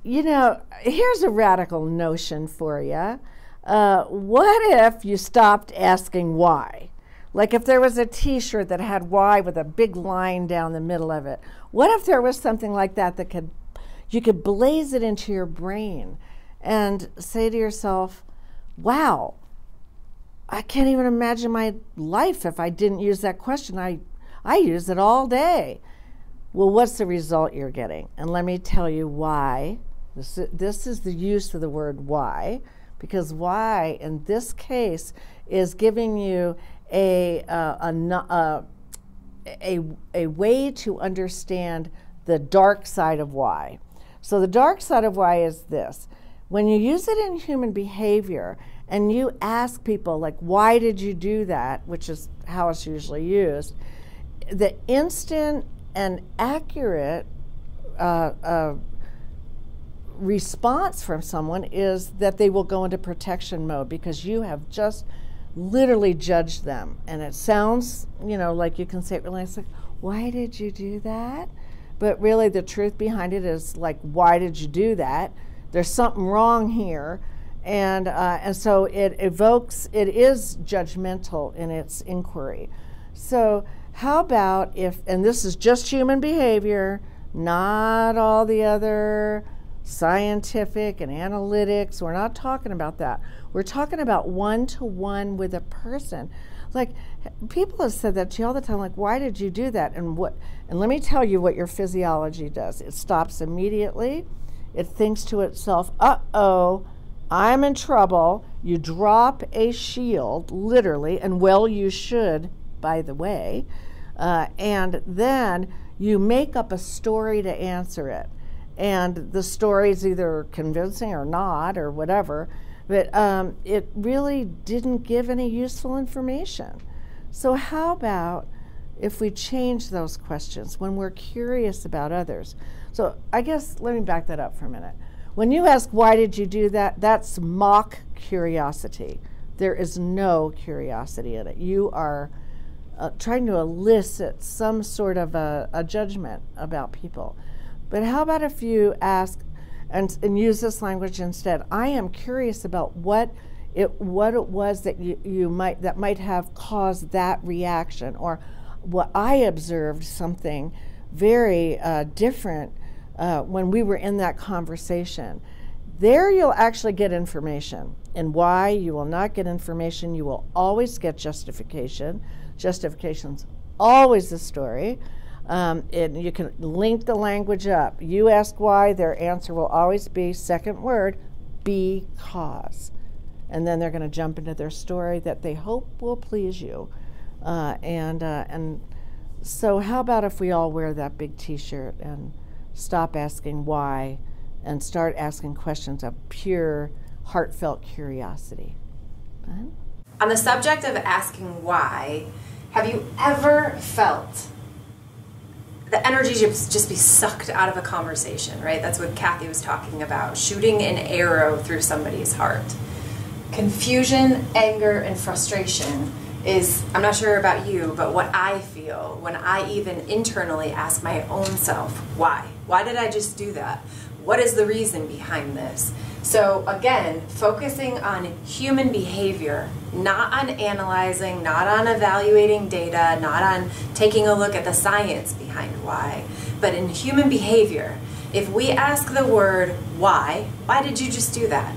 you know, here's a radical notion for you. What if you stopped asking why? Like if there was a t-shirt that had why with a big line down the middle of it. What if there was something like that that you could blaze it into your brain and say to yourself, wow, I can't even imagine my life if I didn't use that question. I use it all day. Well, what's the result you're getting? And let me tell you why. This is the use of the word why, because why in this case is giving you a way to understand the dark side of why. So the dark side of why is this. When you use it in human behavior and you ask people, like, why did you do that, which is how it's usually used, the instant and accurate response from someone is that they will go into protection mode because you have just literally judged them. And it sounds, you know, like you can say it really nice, like, why did you do that? But really the truth behind it is like, why did you do that? There's something wrong here. And so it is judgmental in its inquiry. So how about if, and this is just human behavior, not all the other scientific and analytics, we're not talking about that. We're talking about one-to-one with a person. Like, people have said that to you all the time, like, why did you do that? And let me tell you what your physiology does. It stops immediately. It thinks to itself, uh-oh, I'm in trouble. You drop a shield, literally, and well, you should, by the way. And then you make up a story to answer it. And the story is either convincing or not or whatever, but it really didn't give any useful information. So how about if we change those questions when we're curious about others? So I guess, let me back that up for a minute. When you ask, why did you do that? That's mock curiosity. There is no curiosity in it. You are trying to elicit some sort of a judgment about people. But how about if you ask and use this language instead? I am curious about what it was that that might have caused that reaction, or what I observed something very different when we were in that conversation. There you'll actually get information. And why you will not get information, you will always get justification. Justification's always the story. And you can link the language up. You ask why, their answer will always be, second word, because. And then they're going to jump into their story that they hope will please you. And so how about if we all wear that big t-shirt and stop asking why and start asking questions of pure, heartfelt curiosity? On the subject of asking why, have you ever felt the energy just be sucked out of a conversation, right? That's what Cathy was talking about, shooting an arrow through somebody's heart. Confusion, anger, and frustration is, I'm not sure about you, but what I feel when I even internally ask my own self, why? Why did I just do that? What is the reason behind this? So again, focusing on human behavior, not on analyzing, not on evaluating data, not on taking a look at the science behind why, but in human behavior. If we ask the word why did you just do that?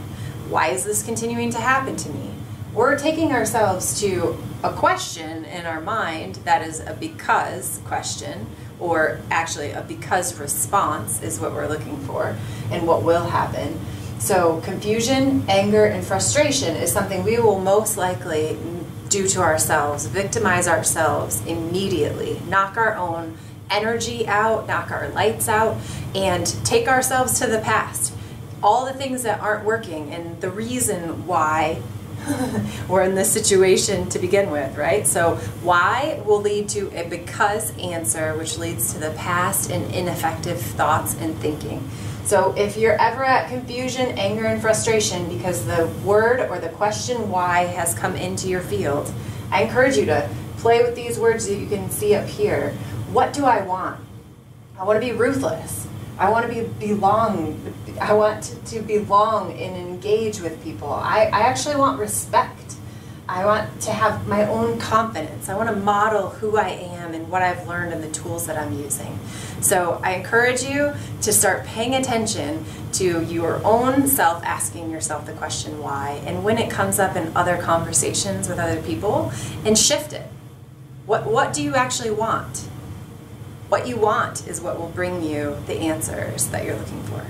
Why is this continuing to happen to me? We're taking ourselves to a question in our mind that is a because question, or actually a because response is what we're looking for and what will happen. So confusion, anger, and frustration is something we will most likely do to ourselves, victimize ourselves immediately, knock our own energy out, knock our lights out, and take ourselves to the past. All the things that aren't working and the reason why we're in this situation to begin with, right? So why will lead to a because answer, which leads to the past and ineffective thoughts and thinking. So if you're ever at confusion, anger, and frustration because the word or the question why has come into your field, I encourage you to play with these words that you can see up here. What do I want? I want to be ruthless. I want to belong. I want to belong and engage with people. I actually want respect. I want to have my own confidence. I want to model who I am and what I've learned and the tools that I'm using. So I encourage you to start paying attention to your own self, asking yourself the question why, and when it comes up in other conversations with other people, and shift it. What do you actually want? What you want is what will bring you the answers that you're looking for.